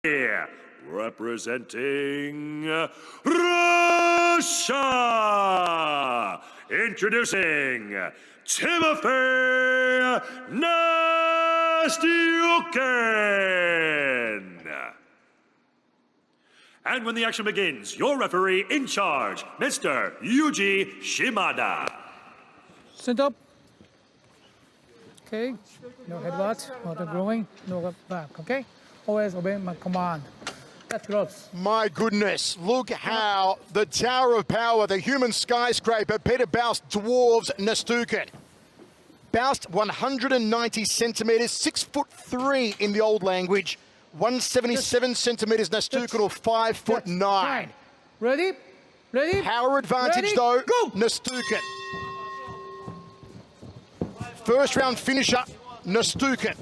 representing Russia, introducing Timofey Nastyukin. And when the action begins, your referee in charge, Mr. Yuji Shimada. Stand up. Okay, no headbutt, no the groin, no back, okay? Always obey my command. That's gloves. My goodness, look how the Tower of Power, the human skyscraper, Pieter Buist dwarves Nastyukin. Buist, 190 centimeters, 6'3" in the old language, 177 centimeters, Nastyukin, or 5'9". Ready? Ready? Power advantage, ready? though, Go! Nastyukin. First round finisher, Nastyukin.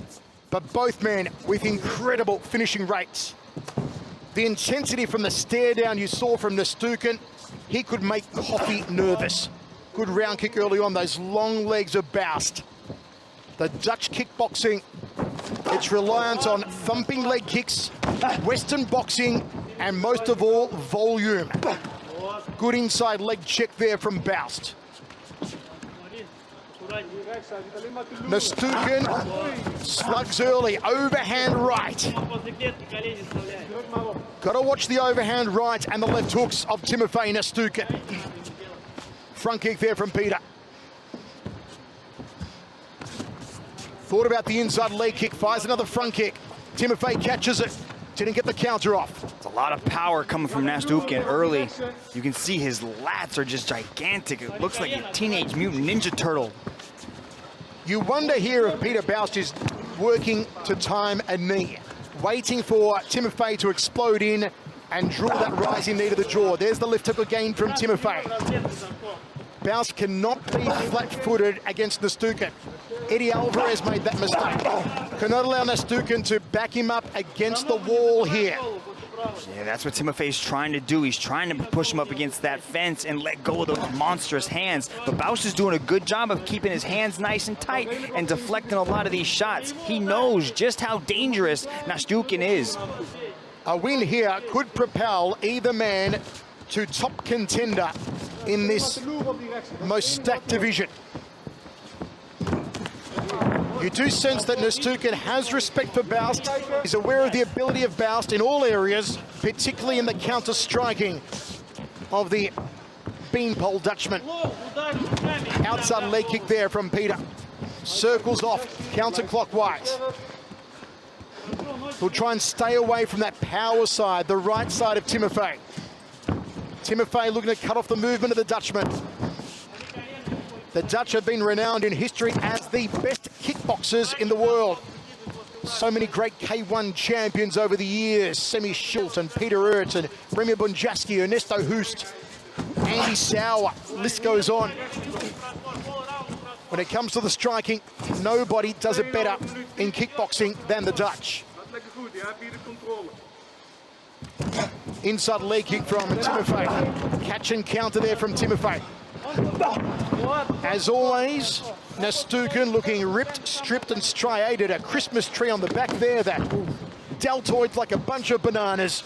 But both men with incredible finishing rates. The intensity from the stare down you saw from Nastyukin, he could make Coffee nervous. Good round kick early on, those long legs of Buist. The Dutch kickboxing, it's reliant on thumping leg kicks, Western boxing, and most of all, volume. Good inside leg check there from Buist. Nastyukin slugs early, overhand right. Gotta watch the overhand right and the left hooks of Timofey Nastyukin. Front kick there from Pieter. Thought about the inside leg kick, fires another front kick. Timofey catches it, didn't get the counter off. It's a lot of power coming from Nastyukin early. You can see his lats are just gigantic. It looks like a Teenage Mutant Ninja Turtle. You wonder here if Pieter Buist is working to time a knee, waiting for Timofey to explode in and draw that rising knee to the jaw. There's the lift hook again from Timofey. Buist cannot be flat-footed against Nastyukin. Eddie Alvarez made that mistake. Cannot allow Nastyukin to back him up against the wall here. Yeah, that's what Timofey's trying to do. He's trying to push him up against that fence and let go of those monstrous hands. But Buist is doing a good job of keeping his hands nice and tight and deflecting a lot of these shots. He knows just how dangerous Nastyukin is. A win here could propel either man to top contender in this most stacked division. You do sense that Nastyukin has respect for Buist. He's aware of the ability of Buist in all areas, particularly in the counter-striking of the beanpole Dutchman. Outside leg kick there from Pieter. Circles off counterclockwise. He'll try and stay away from that power side, the right side of Timofey. Timofey looking to cut off the movement of the Dutchman. The Dutch have been renowned in history as the best kickboxers in the world. So many great K1 champions over the years. Semi Schultz and Peter Ertz and Remy Bonjaski, Ernesto Hoost, Andy Sauer, list goes on. When it comes to the striking, nobody does it better in kickboxing than the Dutch. Inside leg kick from Timofey. Catch and counter there from Timofey. As always, Nastyukin looking ripped, stripped and striated. A Christmas tree on the back there, that deltoid like a bunch of bananas.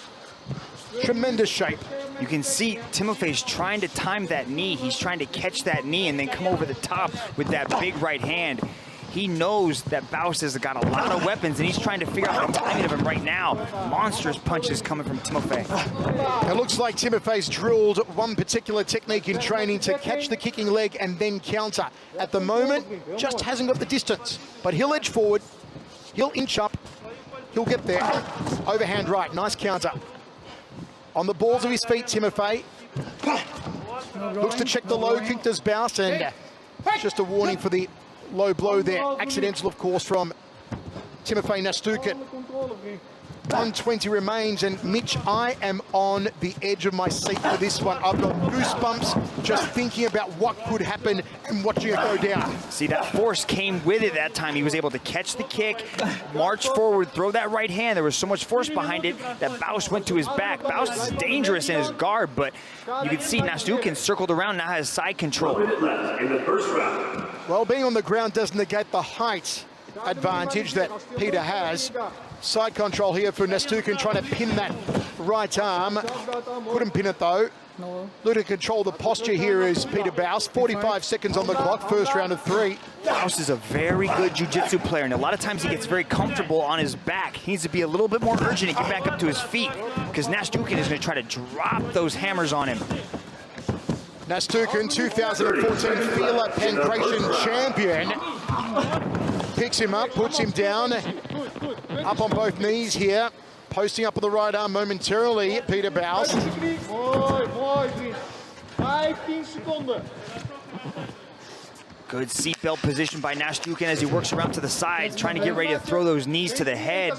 Tremendous shape. You can see Timofey's trying to time that knee. He's trying to catch that knee and then come over the top with that big right hand. He knows that Buist has got a lot of weapons and he's trying to figure out the timing of him right now. Monstrous punches coming from Timofey. It looks like Timofey's drilled one particular technique in training to catch the kicking leg and then counter. At the moment, just hasn't got the distance, but he'll edge forward, he'll inch up, he'll get there. Overhand right, nice counter. On the balls of his feet, Timofey. Looks to check the low kick, does Buist, and just a warning for the low blow there. Accidental, of course, from Timofey Nastyukin. 120 remains, and Mitch, I am on the edge of my seat for this one. I've got goosebumps just thinking about what could happen and watching it go down. See, that force came with it that time. He was able to catch the kick, march forward, throw that right hand. There was so much force behind it that Buist went to his back. Buist is dangerous in his guard, but you can see Nastyukin circled around, now has side control. Well, being on the ground doesn't negate the height advantage that Pieter has. Side control here for Nastyukin, trying to pin that right arm. Couldn't pin it though. Looking to control the posture here is Pieter Buist. 45 seconds on the clock, first round of 3. Buist is a very good jiu-jitsu player, and a lot of times he gets very comfortable on his back. He needs to be a little bit more urgent and get back up to his feet, because Nastyukin is going to try to drop those hammers on him. Nastyukin, 2014 Fila Pancration champion. Picks him up, puts him down. Up on both knees here. Posting up with the right arm momentarily, Pieter Buist. Good seatbelt position by Nastyukin as he works around to the side, trying to get ready to throw those knees to the head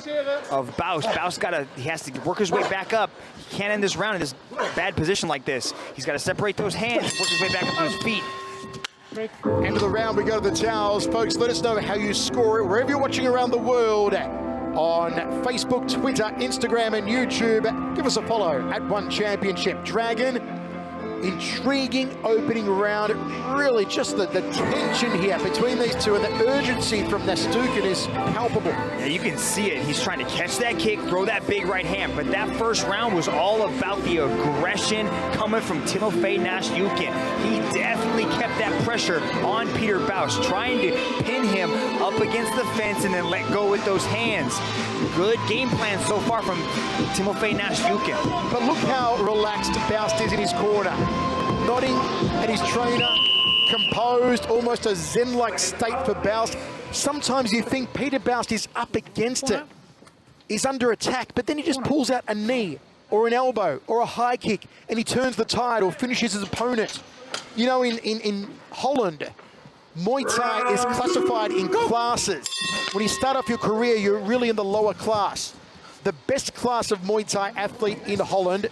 of Buist. Buist he has to work his way back up. He can't end this round in this bad position like this. He's got to separate those hands, work his way back up to his feet. End of the round, we go to the towels. Folks, let us know how you score it wherever you're watching around the world. On Facebook, Twitter, Instagram, and YouTube. Give us a follow at One Championship Dragon. Intriguing opening round. Really just the tension here between these two, and the urgency from Nastyukin is palpable. Yeah, you can see it. He's trying to catch that kick, throw that big right hand. But that first round was all about the aggression coming from Timofey Nastyukin. He definitely kept that pressure on Pieter Buist, trying to pin him up against the fence and then let go with those hands. Good game plan so far from Timofey Nastyukin. But look how relaxed Buist is in his corner. Nodding at his trainer, composed, almost a zen-like state for Buist. Sometimes you think Pieter Buist is up against it. He's under attack, but then he just pulls out a knee or an elbow or a high kick and he turns the tide or finishes his opponent. You know, in Holland, Muay Thai is classified in classes. When you start off your career, you're really in the lower class. The best class of Muay Thai athlete in Holland,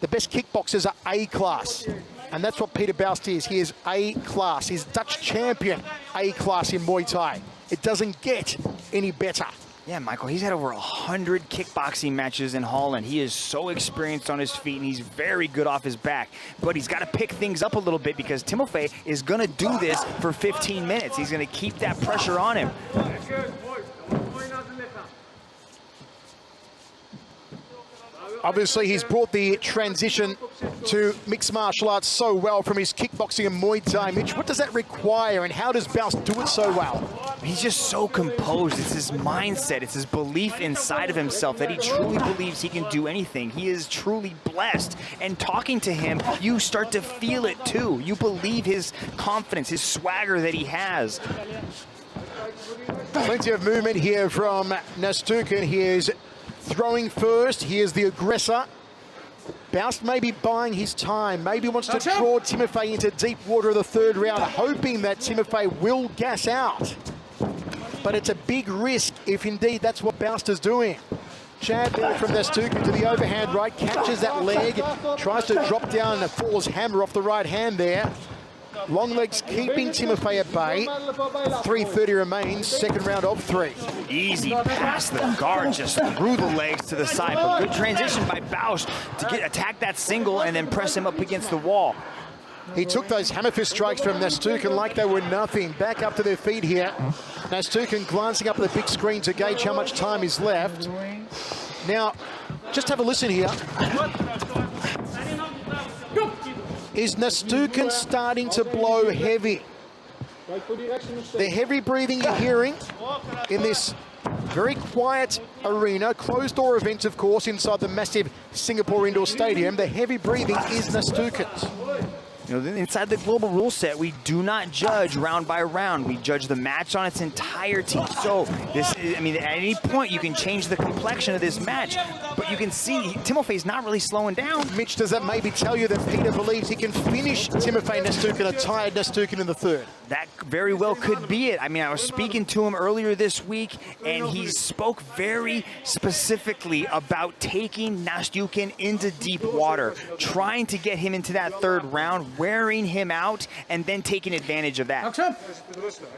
the best kickboxers are A class. And that's what Pieter Buist is. He is A class. He's Dutch champion A class in Muay Thai. It doesn't get any better. Yeah, Michael, he's had over 100 kickboxing matches in Holland. He is so experienced on his feet, and he's very good off his back. But he's got to pick things up a little bit because Timofey is going to do this for 15 minutes. He's going to keep that pressure on him. Obviously, he's brought the transition to mixed martial arts so well from his kickboxing and Muay Thai. Mitch, what does that require, and how does Buist do it so well? He's just so composed. It's his mindset. It's his belief inside of himself that he truly believes he can do anything. He is truly blessed. And talking to him, you start to feel it too. You believe his confidence, his swagger that he has. Plenty of movement here from Nastyukin. He is throwing first. He is the aggressor. Buist may be buying his time. Maybe wants to draw Timofey into deep water of the third round, hoping that Timofey will gas out. But it's a big risk if indeed that's what Buist is doing. Jab there from Nastyukin to the overhand right, catches that leg, tries to drop down and falls hammer off the right hand there. Long legs keeping Timofey at bay. 3:30 remains, second round of 3. Easy past the guard, just through the legs to the side. But good transition by Buist to attack that single and then press him up against the wall. He took those hammer fist strikes from Nastyukin like they were nothing. Back up to their feet here. Nastyukin glancing up at the big screen to gauge how much time is left. Now, just have a listen here. Is Nastyukin starting to blow heavy? The heavy breathing you're hearing in this very quiet arena, closed door event, of course, inside the massive Singapore Indoor Stadium. The heavy breathing is Nastyukin's. You know, inside the global rule set, we do not judge round by round. We judge the match on its entirety. So this is, I mean, at any point you can change the complexion of this match, but you can see Timofey's not really slowing down. Mitch, does that maybe tell you that Pieter believes he can finish Timofey Nastyukin, a tired Nastyukin in the third? That very well could be it. I mean, I was speaking to him earlier this week, and he spoke very specifically about taking Nastyukin into deep water, trying to get him into that third round, wearing him out, and then taking advantage of that.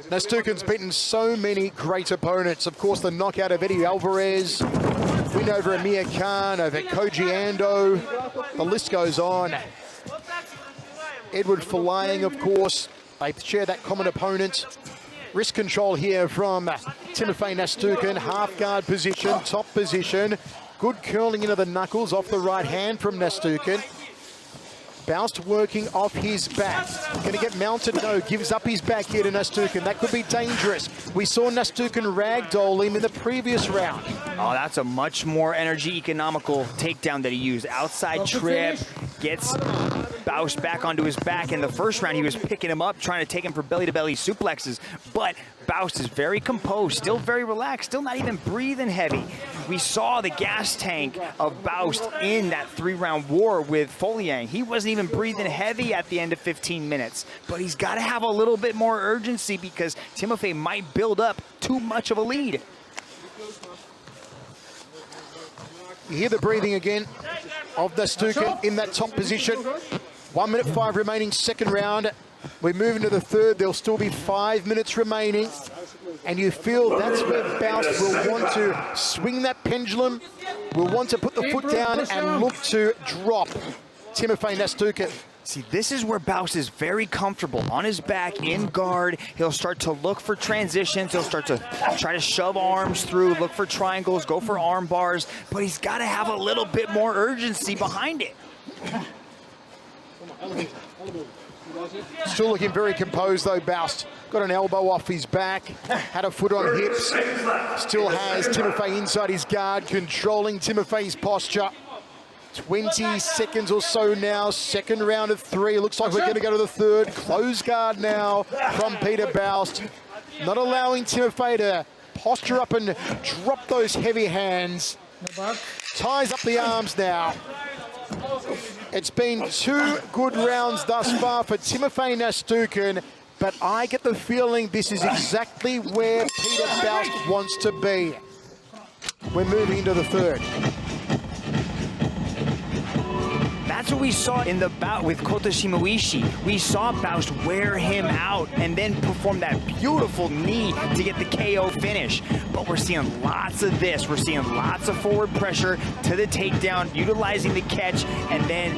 Nastyukin's beaten so many great opponents. Of course, the knockout of Eddie Alvarez, win over Amir Khan, over Koji Ando. The list goes on. Edward Folayang, of course, they share that common opponent. Wrist control here from Timofey Nastyukin. Half guard position, top position. Good curling into the knuckles off the right hand from Nastyukin. Buist working off his back. Going to get mounted, no. Gives up his back here to Nastyukin. That could be dangerous. We saw Nastyukin ragdoll him in the previous round. Oh, that's a much more energy economical takedown that he used. Outside trip, gets Buist back onto his back. In the first round, he was picking him up, trying to take him for belly-to-belly suplexes. But Buist is very composed, still very relaxed, still not even breathing heavy. We saw the gas tank of Buist in that 3-round war with Foliang. He wasn't even breathing heavy at the end of 15 minutes. But he's got to have a little bit more urgency because Timofey might build up too much of a lead. You hear the breathing again of Nastyukin in that top position. 1 minute 5 remaining, second round. We move into the third. There'll still be 5 minutes remaining. And you feel that's where Buist will want to swing that pendulum, will want to put the foot down and look to drop Timofey Nastyukin. See, this is where Buist is very comfortable. On his back, in guard, he'll start to look for transitions. He'll start to try to shove arms through, look for triangles, go for arm bars. But he's got to have a little bit more urgency behind it. Still looking very composed though, Buist. Got an elbow off his back, had a foot on hips. Still has Timofey inside his guard, controlling Timofey's posture. 20 seconds or so now, second round of 3. Looks like we're going to go to the third. Close guard now from Pieter Buist. Not allowing Timofey to posture up and drop those heavy hands. Ties up the arms now. It's been 2 good rounds thus far for Timofey Nastyukin, but I get the feeling this is exactly where Pieter Buist wants to be. We're moving into the third. That's what we saw in the bout with Kota Shimoishi. We saw Buist wear him out and then perform that beautiful knee to get the KO finish. But we're seeing lots of this. We're seeing lots of forward pressure to the takedown, utilizing the catch, and then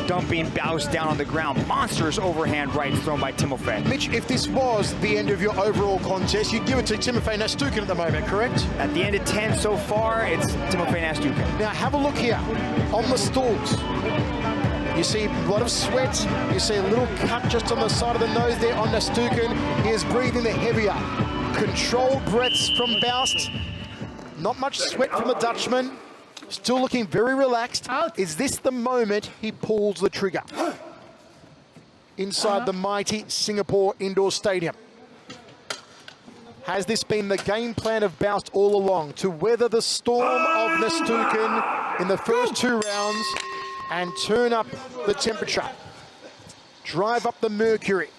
dumping Buist down on the ground. Monstrous overhand rights thrown by Timofey. Mitch, if this was the end of your overall contest, you'd give it to Timofey Nastyukin at the moment, correct? At the end of 10 so far, it's Timofey Nastyukin. Now have a look here on the stalls. You see a lot of sweat. You see a little cut just on the side of the nose there on Nastyukin. He is breathing the heavier. Controlled breaths from Buist. Not much sweat from the Dutchman. Still looking very relaxed. Is this the moment he pulls the trigger? Inside the mighty Singapore Indoor Stadium. Has this been the game plan of Buist all along? To weather the storm of Nastyukin in the first 2 rounds and turn up the temperature. Drive up the mercury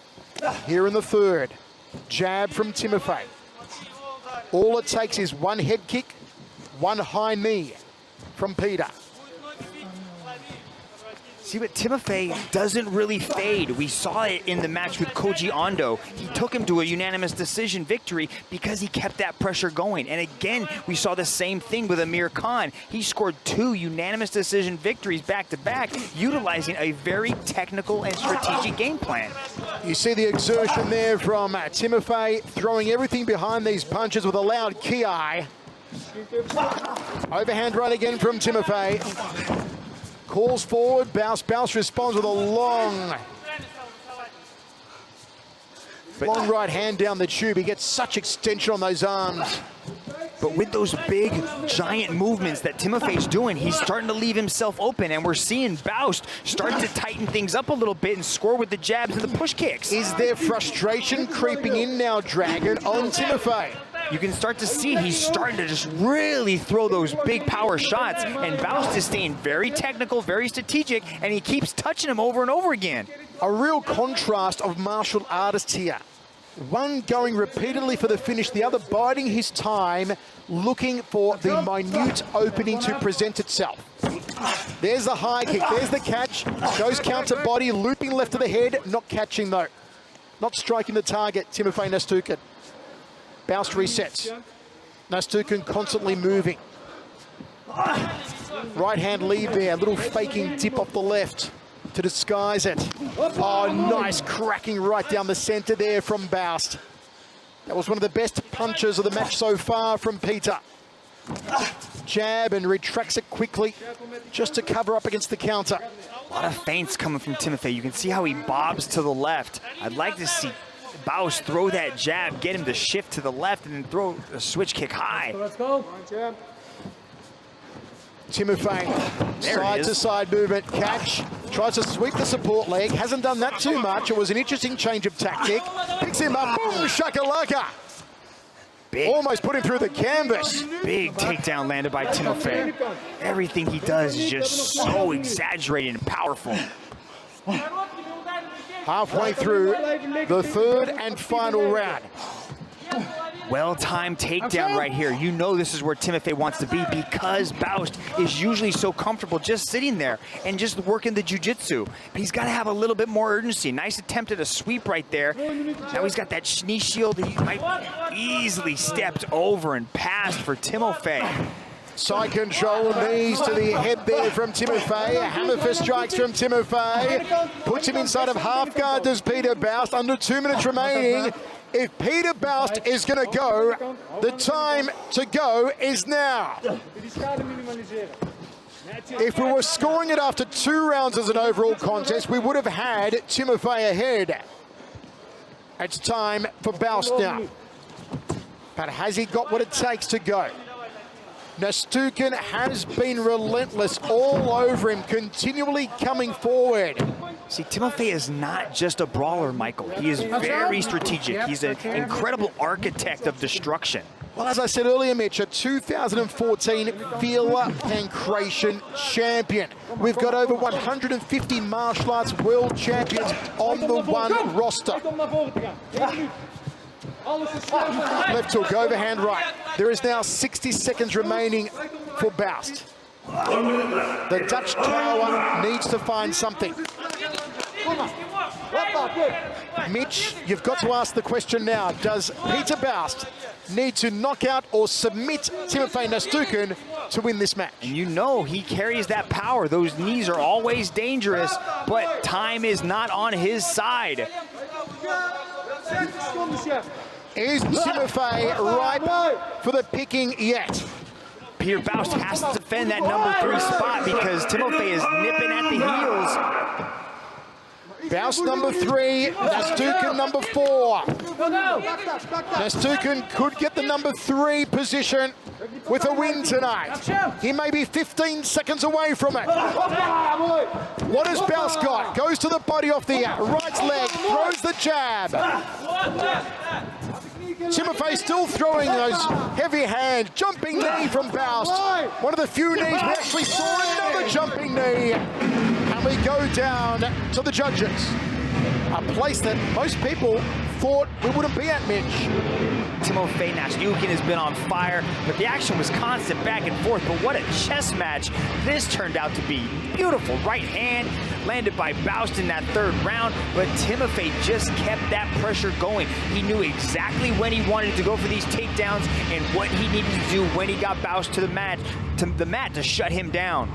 here in the third. Jab from Timofey. All it takes is 1 head kick, 1 high knee from Pieter. See, but Timofey doesn't really fade. We saw it in the match with Koji Ando. He took him to a unanimous decision victory because he kept that pressure going. And again, we saw the same thing with Amir Khan. He scored 2 unanimous decision victories back-to-back, utilizing a very technical and strategic game plan. You see the exertion there from Timofey, throwing everything behind these punches with a loud ki. Overhand right again from Timofey. Calls forward, Buist responds with a long right hand down the tube. He gets such extension on those arms. But with those big, giant movements that Timofey's doing, he's starting to leave himself open, and we're seeing Buist start to tighten things up a little bit and score with the jabs and the push kicks. Is there frustration creeping in now, Dragon, on Timofey? You can start to see he's starting to just really throw those big power shots, and Buist is staying very technical, very strategic, and he keeps touching him over and over again. A real contrast of martial artists here. One going repeatedly for the finish, the other biding his time, looking for the minute opening to present itself. There's the high kick, there's the catch, goes counter body, looping left to the head, not catching though. Not striking the target, Timofey Nastyukin. Buist resets. Nastyukin constantly moving. Right hand lead there, a little faking dip off the left to disguise it. Oh, nice cracking right down the center there from Buist. That was one of the best punches of the match so far from Pieter. Jab and retracts it quickly just to cover up against the counter. A lot of feints coming from Timofey. You can see how he bobs to the left. I'd like to see Buist throw that jab, get him to shift to the left, and then throw a switch kick high. Let's go. Timofey, side-to-side movement, catch, tries to sweep the support leg, hasn't done that too much. It was an interesting change of tactic. Picks him up, boom, shakalaka. Big, almost put him through the canvas. Big takedown landed by Timofey. Everything he does is just so exaggerated and powerful. Halfway through the third and final round. Well-timed takedown right here. You know this is where Timofey wants to be because Buist is usually so comfortable just sitting there and just working the jiu-jitsu. But he's got to have a little bit more urgency. Nice attempt at a sweep right there. Now he's got that knee shield that he might easily stepped over and passed for Timofey. Side control, knees to the head there from Timofey. A hammer fist strikes from Timofey. Puts him inside of half guard, does Pieter Buist. Under 2 minutes remaining. If Pieter Buist is going to go, the time to go is now. If we were scoring it after 2 rounds as an overall contest, we would have had Timofey ahead. It's time for Buist now. But has he got what it takes to go? Nastyukin has been relentless all over him, continually coming forward. See, Timofey is not just a brawler, Michael. He is very strategic. He's an incredible architect of destruction. Well, as I said earlier, Mitch, a 2014 Vila Pancration champion. We've got over 150 martial arts world champions on the one roster. Left hook, overhand right. There is now 60 seconds remaining for Buist. The Dutch tower needs to find something. Mitch, you've got to ask the question now. Does Pieter Buist need to knock out or submit Timofey Nastyukin to win this match? And you know he carries that power. Those knees are always dangerous, but time is not on his side. Is Timofey ripe for the picking yet? Pieter Buist has to defend that number 3 spot because Timofey is nipping at the heels. Buist number 3, Nastyukin number 4. Nastyukin could get the number 3 position with a win tonight. He may be 15 seconds away from it. What has Buist got? Goes to the body off the right leg, throws the jab. Timofey still throwing those heavy hands. Jumping knee from Buist. One of the few knees we actually saw. Another jumping knee. And we go down to the judges. A place that most people thought we wouldn't be at, Mitch. Timofey Nastyukin has been on fire, but the action was constant back and forth. But what a chess match this turned out to be. Beautiful right hand landed by Buist in that 3rd round, but Timofey just kept that pressure going. He knew exactly when he wanted to go for these takedowns and what he needed to do when he got Buist to the mat to shut him down.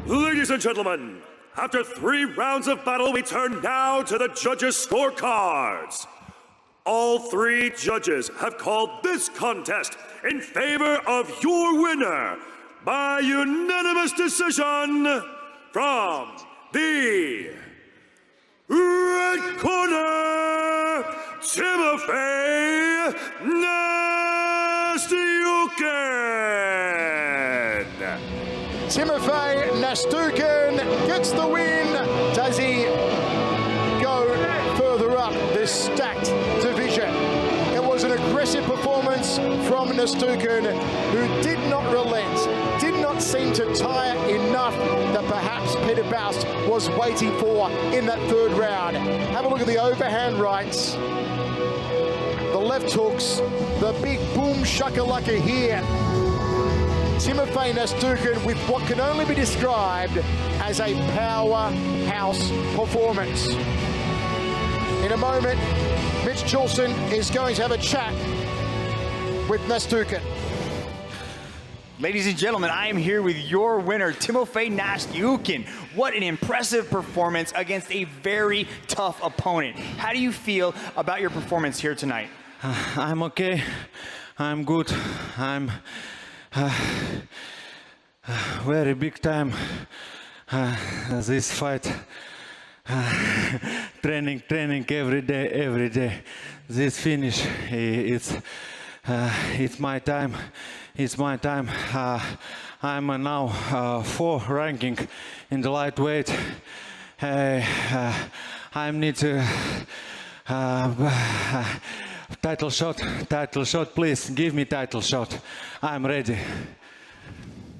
Ladies and gentlemen, after 3 rounds of battle, we turn now to the judges' scorecards. All 3 judges have called this contest in favor of your winner by unanimous decision from the red corner, Timofey Nastyukin. Timofey Nastyukin gets the win. Does he go further up this stacked division? It was an aggressive performance from Nastyukin, who did not relent, did not seem to tire enough that perhaps Pieter Buist was waiting for in that 3rd round. Have a look at the overhand rights, the left hooks, the big boom shakalaka here. Timofey Nastyukin with what can only be described as a powerhouse performance. In a moment, Mitch Chilson is going to have a chat with Nastyukin. Ladies and gentlemen, I am here with your winner, Timofey Nastyukin. What an impressive performance against a very tough opponent. How do you feel about your performance here tonight? I'm okay. I'm good. I'm very big time this fight. Training every day. This finish, it's my time. It's my time. I'm now 4 ranking in the lightweight. I need to title shot, please. Give me title shot. I'm ready.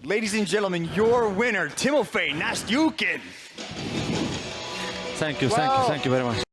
Ladies and gentlemen, your winner, Timofey Nastyukin. Thank you very much.